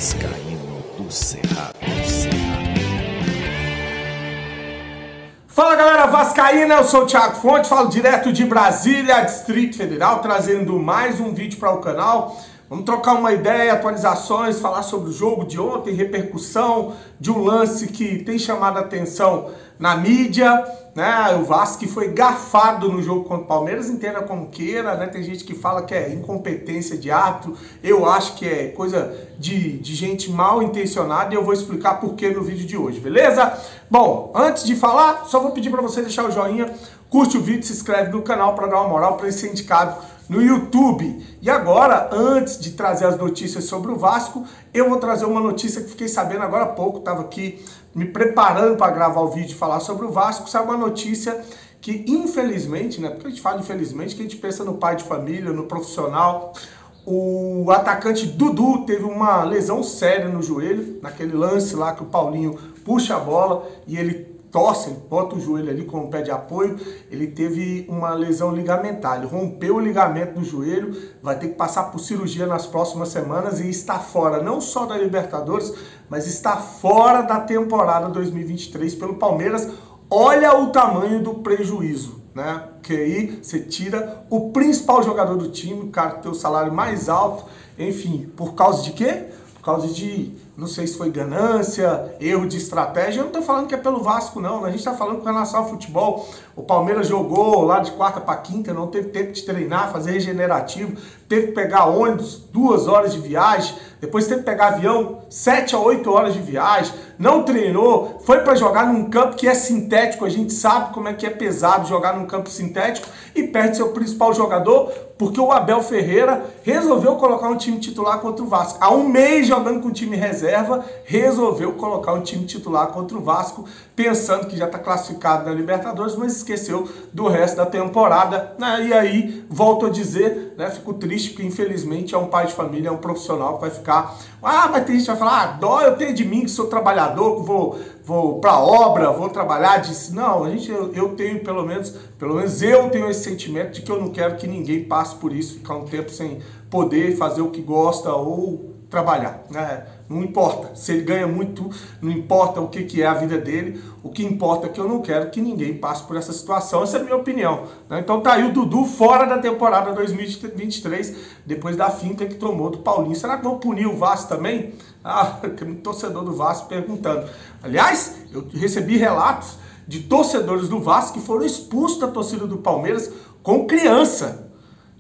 Vascaíno do Cerrado. Fala galera vascaína, eu sou o Thiago Fonte, falo direto de Brasília, Distrito Federal, trazendo mais um vídeo para o canal. Vamos trocar uma ideia, atualizações, falar sobre o jogo de ontem, repercussão de um lance que tem chamado a atenção na mídia, né? O Vasco que foi garfado no jogo contra o Palmeiras, entenda como queira, né? Tem gente que fala que é incompetência de árbitro, eu acho que é coisa de gente mal intencionada e eu vou explicar por que no vídeo de hoje, beleza? Bom, antes de falar, só vou pedir para você deixar o joinha, curte o vídeo, se inscreve no canal para dar uma moral para ele ser indicado no YouTube. E agora, antes de trazer as notícias sobre o Vasco, eu vou trazer uma notícia que fiquei sabendo agora há pouco, estava aqui me preparando para gravar o vídeo e falar sobre o Vasco, saiu uma notícia que infelizmente, né, porque a gente fala infelizmente, que a gente pensa no pai de família, no profissional, o atacante Dudu teve uma lesão séria no joelho, naquele lance lá que o Paulinho puxa a bola e ele torce, bota o joelho ali com o pé de apoio, ele teve uma lesão ligamentar, ele rompeu o ligamento do joelho, vai ter que passar por cirurgia nas próximas semanas e está fora não só da Libertadores, mas está fora da temporada 2023 pelo Palmeiras. Olha o tamanho do prejuízo, né? Que aí você tira o principal jogador do time, o cara que tem o salário mais alto, enfim, por causa de quê? Por causa de, não sei se foi ganância, erro de estratégia. Eu não tô falando que é pelo Vasco, não. A gente tá falando com relação ao futebol. O Palmeiras jogou lá de quarta para quinta, não teve tempo de treinar, fazer regenerativo, teve que pegar ônibus, 2 horas de viagem, depois teve que pegar avião, 7 a 8 horas de viagem, não treinou, foi para jogar num campo que é sintético, a gente sabe como é que é pesado jogar num campo sintético e perde seu principal jogador, porque o Abel Ferreira resolveu colocar um time titular contra o Vasco. Há um mês jogando com o time reserva, resolveu colocar um time titular contra o Vasco, pensando que já está classificado na Libertadores, mas esqueceu do resto da temporada, né? E aí, volto a dizer, né, fico triste porque infelizmente é um pai de família, é um profissional que vai ficar... mas tem gente que vai falar, dó eu tenho de mim que sou trabalhador, que vou pra obra, vou trabalhar, não, eu tenho pelo menos eu tenho esse sentimento de que eu não quero que ninguém passe por isso, ficar um tempo sem poder fazer o que gosta ou trabalhar, né? Não importa se ele ganha muito, não importa o que é a vida dele, o que importa é que eu não quero que ninguém passe por essa situação, essa é a minha opinião, né? Então tá aí o Dudu fora da temporada 2023, depois da finta que tomou do Paulinho. Será que vão punir o Vasco também? Tem muito torcedor do Vasco perguntando. Aliás, eu recebi relatos de torcedores do Vasco que foram expulsos da torcida do Palmeiras com criança.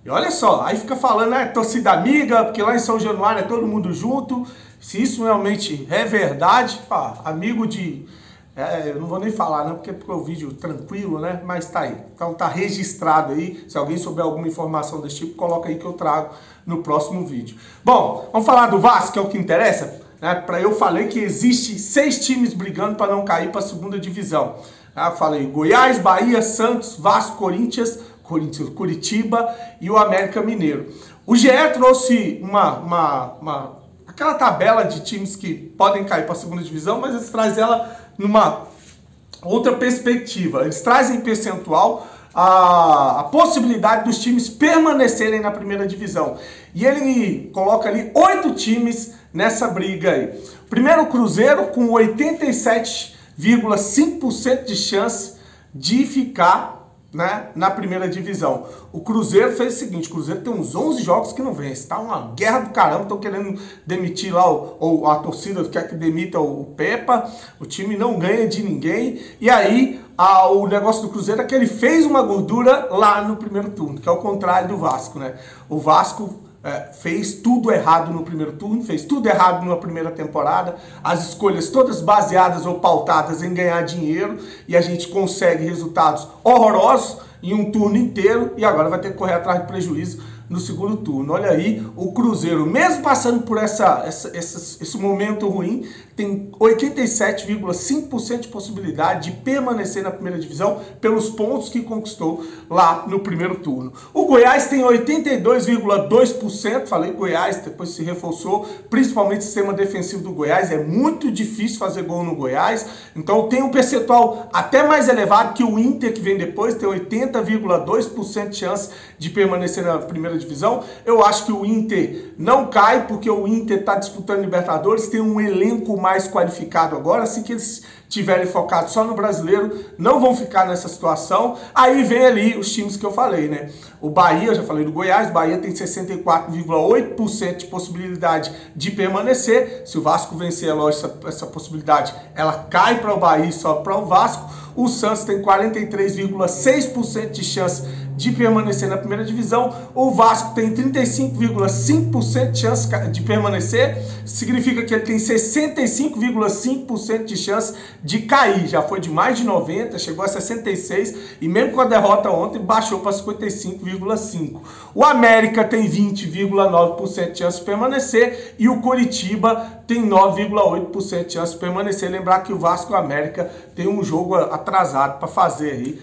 E olha só, aí fica falando, torcida amiga, porque lá em São Januário é todo mundo junto. Se isso realmente é verdade, amigo de... eu não vou nem falar, não, porque é um vídeo tranquilo, né? Mas tá aí. Então tá registrado aí. Se alguém souber alguma informação desse tipo, coloca aí que eu trago no próximo vídeo. Bom, vamos falar do Vasco, que é o que interessa, né? Eu falei que existe 6 times brigando para não cair para a segunda divisão. Eu falei Goiás, Bahia, Santos, Vasco, Curitiba e o América Mineiro. O GE trouxe aquela tabela de times que podem cair para a segunda divisão, mas eles trazem ela numa outra perspectiva. Eles trazem em percentual a possibilidade dos times permanecerem na primeira divisão. E ele coloca ali 8 times nessa briga aí. Primeiro o Cruzeiro com 87,5% de chance de ficar, né, na primeira divisão. O Cruzeiro fez o seguinte, o Cruzeiro tem uns 11 jogos que não vence, tá uma guerra do caramba, estão querendo demitir lá, a torcida quer que demita o Pepa, o time não ganha de ninguém, e aí o negócio do Cruzeiro é que ele fez uma gordura lá no primeiro turno, que é o contrário do Vasco, né? O Vasco fez tudo errado no primeiro turno, fez tudo errado na primeira temporada, as escolhas todas baseadas ou pautadas em ganhar dinheiro, e a gente consegue resultados horrorosos em um turno inteiro, e agora vai ter que correr atrás de prejuízo no segundo turno. Olha aí, o Cruzeiro, mesmo passando por esse momento ruim, tem 87,5% de possibilidade de permanecer na primeira divisão pelos pontos que conquistou lá no primeiro turno. O Goiás tem 82,2%, falei Goiás, depois se reforçou, principalmente o sistema defensivo do Goiás, é muito difícil fazer gol no Goiás, então tem um percentual até mais elevado que o Inter, que vem depois, tem 80,2% de chance de permanecer na primeira divisão. Eu acho que o Inter não cai, porque o Inter está disputando Libertadores, tem um elenco mais qualificado agora, assim que eles estiverem focados só no brasileiro, não vão ficar nessa situação. Aí vem ali os times que eu falei, né? O Bahia, eu já falei do Goiás, o Bahia tem 64,8% de possibilidade de permanecer. Se o Vasco vencer, é lógico, essa possibilidade, ela cai para o Bahia e sobe para o Vasco. O Santos tem 43,6% de chance de permanecer na primeira divisão. O Vasco tem 35,5% de chance de permanecer. Significa que ele tem 65,5% de chance de cair. Já foi de mais de 90%, chegou a 66%. E mesmo com a derrota ontem, baixou para 55,5%. O América tem 20,9% de chance de permanecer. E o Coritiba tem 9,8% de chance de permanecer. Lembrar que o Vasco e o América tem um jogo atrasado para fazer aí,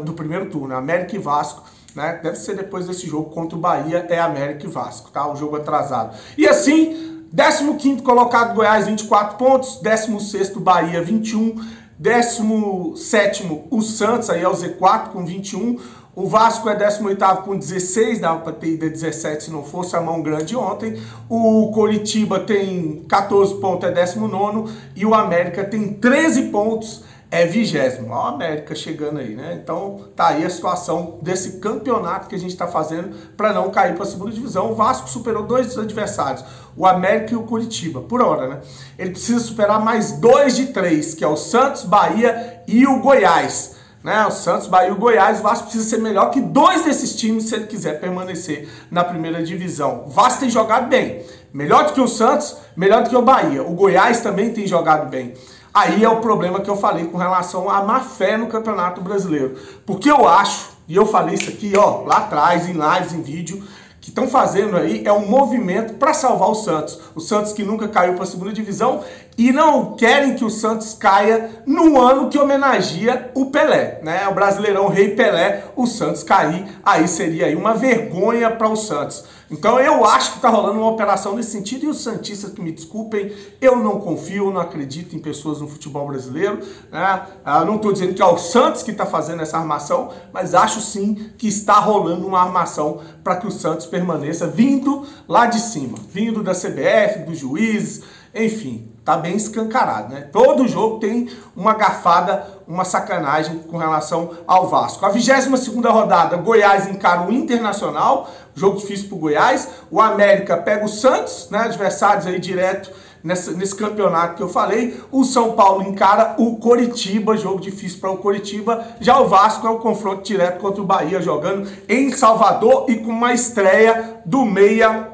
do primeiro turno, América e Vasco, né? Deve ser depois desse jogo contra o Bahia, é América e Vasco, tá? O jogo atrasado. E assim, 15º colocado Goiás, 24 pontos, 16º Bahia, 21, 17º o Santos, aí é o Z4 com 21, o Vasco é 18º com 16, dava para ter ido a 17 se não fosse a mão grande ontem. O Coritiba tem 14 pontos, é 19º, e o América tem 13 pontos, é 20º. Olha a América chegando aí, né? Então tá aí a situação desse campeonato que a gente está fazendo para não cair para a segunda divisão. O Vasco superou 2 adversários, o América e o Coritiba, por hora, né? Ele precisa superar mais 2 de 3, que é o Santos, Bahia e o Goiás. Né? O Santos, Bahia e o Goiás. O Vasco precisa ser melhor que 2 desses times se ele quiser permanecer na primeira divisão. O Vasco tem jogado bem, melhor do que o Santos, melhor do que o Bahia. O Goiás também tem jogado bem. Aí é o problema que eu falei com relação à má fé no Campeonato Brasileiro. Porque eu acho, e eu falei isso aqui, ó, lá atrás, em lives, em vídeo, que estão fazendo aí é um movimento para salvar o Santos. O Santos que nunca caiu para a segunda divisão, e não querem que o Santos caia no ano que homenageia o Pelé, né? O Brasileirão Rei Pelé, o Santos cair, aí seria aí uma vergonha para o Santos. Então eu acho que está rolando uma operação nesse sentido, e os santistas que me desculpem, eu não confio, não acredito em pessoas no futebol brasileiro, né? Eu não estou dizendo que é o Santos que está fazendo essa armação, mas acho sim que está rolando uma armação para que o Santos permaneça vindo lá de cima, vindo da CBF, dos juízes, enfim, tá bem escancarado, né? Todo jogo tem uma gafada, uma sacanagem com relação ao Vasco. A 22ª rodada, Goiás encara o Internacional, jogo difícil pro Goiás. O América pega o Santos, né? Adversários aí direto nesse campeonato que eu falei. O São Paulo encara o Coritiba, jogo difícil para o Coritiba. Já o Vasco é o confronto direto contra o Bahia, jogando em Salvador e com uma estreia do meia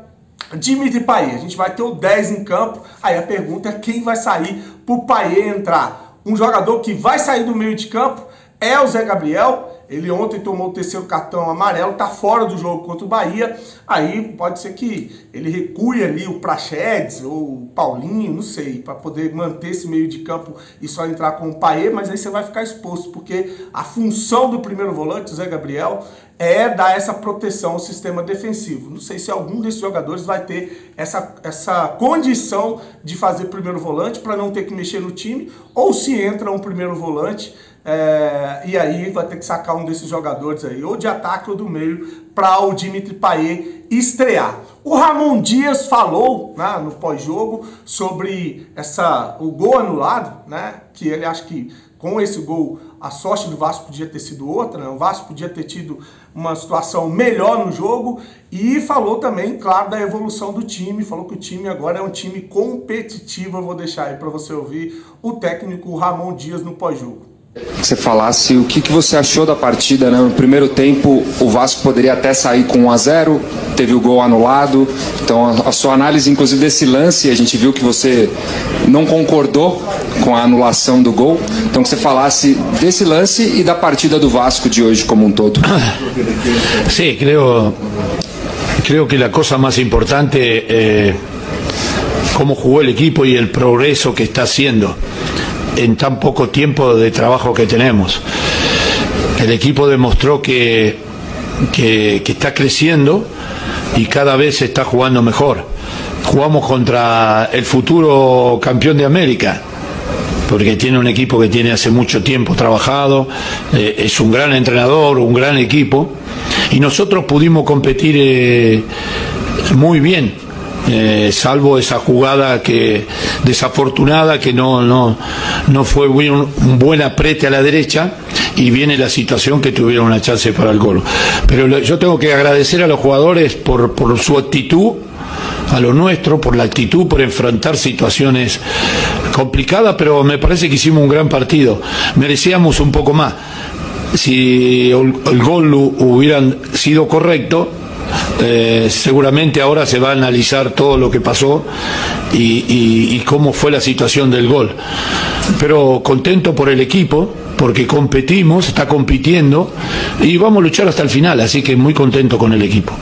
Dimitri Payet. A gente vai ter o 10 em campo. Aí a pergunta é quem vai sair pro Payet entrar. Um jogador que vai sair do meio de campo é o Zé Gabriel. Ele ontem tomou o 3º cartão amarelo, tá fora do jogo contra o Bahia. Aí pode ser que ele recue ali o Praxedes ou o Paulinho, não sei, para poder manter esse meio de campo e só entrar com o Payet, mas aí você vai ficar exposto, porque a função do primeiro volante, o Zé Gabriel, é dar essa proteção ao sistema defensivo. Não sei se algum desses jogadores vai ter essa condição de fazer primeiro volante para não ter que mexer no time, ou se entra um primeiro volante, e aí vai ter que sacar um desses jogadores aí, ou de ataque ou do meio, para o Dimitri Payet estrear. O Ramon Dias falou, né, no pós-jogo sobre o gol anulado, né, que ele acha que com esse gol a sorte do Vasco podia ter sido outra, né? O Vasco podia ter tido uma situação melhor no jogo, e falou também, claro, da evolução do time. Falou que o time agora é um time competitivo. Eu vou deixar aí para você ouvir o técnico Ramon Dias no pós-jogo. Que você falasse o que você achou da partida, né? No primeiro tempo o Vasco poderia até sair com 1-0, teve o gol anulado. Então a sua análise inclusive desse lance, a gente viu que você não concordou com a anulação do gol. Então que você falasse desse lance e da partida do Vasco de hoje como um todo. Sí, creo que la cosa más importante cómo jugó el equipo y el progreso que está haciendo en tan poco tiempo de trabajo que tenemos. El equipo demostró que está creciendo y cada vez está jugando mejor. Jugamos contra el futuro campeón de América, porque tiene un equipo que tiene hace mucho tiempo trabajado, es un gran entrenador, un gran equipo, y nosotros pudimos competir muy bien, salvo esa jugada que desafortunada, que no fue un buen aprete a la derecha, y viene la situación que tuvieron una chance para el gol. Pero yo tengo que agradecer a los jugadores por su actitud, a lo nuestro, por la actitud, por enfrentar situaciones complicadas, pero me parece que hicimos un gran partido. Merecíamos un poco más. Si el gol hubiera sido correcto, seguramente ahora se va a analizar todo lo que pasó y cómo fue la situación del gol. Pero contento por el equipo, porque competimos, está compitiendo y vamos a luchar hasta el final, así que muy contento con el equipo.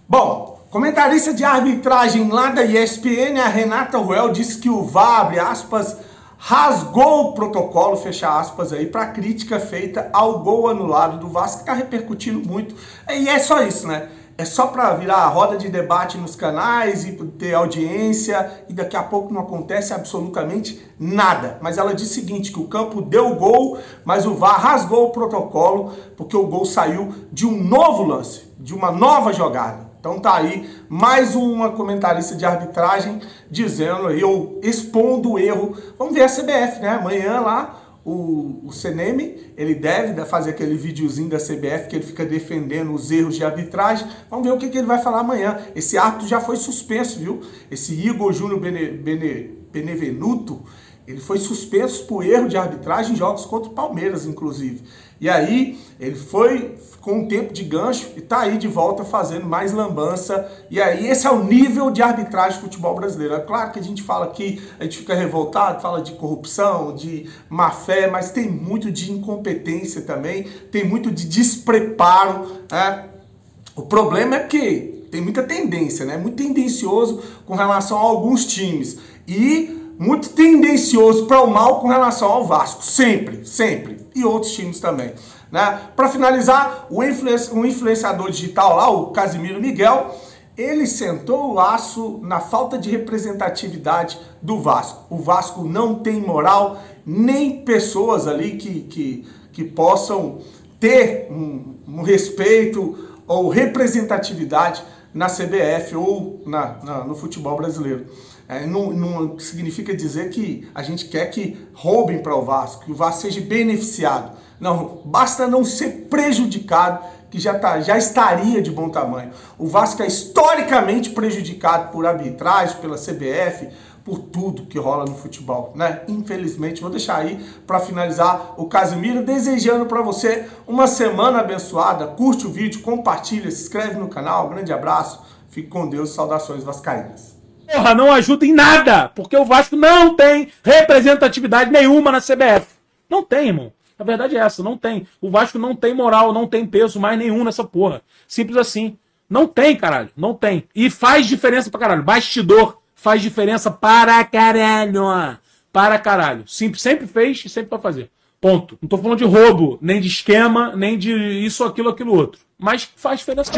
Bom, comentarista de arbitragem lá da ESPN, a Renata Ruel, disse que o VAR, abre aspas, rasgou o protocolo, fecha aspas, aí, para a crítica feita ao gol anulado do Vasco, que está repercutindo muito. E é só isso, né? É só para virar a roda de debate nos canais e ter audiência, e daqui a pouco não acontece absolutamente nada. Mas ela diz o seguinte, que o campo deu o gol, mas o VAR rasgou o protocolo, porque o gol saiu de um novo lance, de uma nova jogada. Então tá aí mais uma comentarista de arbitragem dizendo aí, ou expondo o erro. Vamos ver a CBF, né? Amanhã lá o CNM, ele deve fazer aquele videozinho da CBF que ele fica defendendo os erros de arbitragem. Vamos ver o que ele vai falar amanhã. Esse árbitro já foi suspenso, viu? Esse Igor Júnior Benevenuto, ele foi suspenso por erro de arbitragem em jogos contra o Palmeiras, inclusive. E aí, ele foi com um tempo de gancho e tá aí de volta fazendo mais lambança. E aí, esse é o nível de arbitragem do futebol brasileiro. É claro que a gente fala aqui, a gente fica revoltado, fala de corrupção, de má fé, mas tem muito de incompetência também, tem muito de despreparo, né? O problema é que tem muita tendência, né? Muito tendencioso com relação a alguns times. E muito tendencioso para o mal com relação ao Vasco, sempre, sempre, e outros times também, né? Para finalizar, o influenciador digital lá, o Casimiro Miguel, ele sentou o aço na falta de representatividade do Vasco. O Vasco não tem moral, nem pessoas ali que possam ter um respeito ou representatividade na CBF ou no futebol brasileiro. Não significa dizer que a gente quer que roubem para o Vasco, que o Vasco seja beneficiado. Não, basta não ser prejudicado, que já estaria de bom tamanho. O Vasco é historicamente prejudicado por arbitragem, pela CBF, por tudo que rola no futebol, né? Infelizmente, vou deixar aí para finalizar o Casimiro, desejando para você uma semana abençoada. Curte o vídeo, compartilha, se inscreve no canal. Grande abraço, fique com Deus, saudações vascaínas. Porra, não ajuda em nada, porque o Vasco não tem representatividade nenhuma na CBF. Não tem, irmão. A verdade é essa, não tem. O Vasco não tem moral, não tem peso mais nenhum nessa porra. Simples assim. Não tem, caralho. Não tem. E faz diferença pra caralho. Bastidor faz diferença para caralho. Para caralho. Sempre fez e sempre vai fazer. Ponto. Não tô falando de roubo, nem de esquema, nem de isso, aquilo, aquilo outro. Mas faz diferença.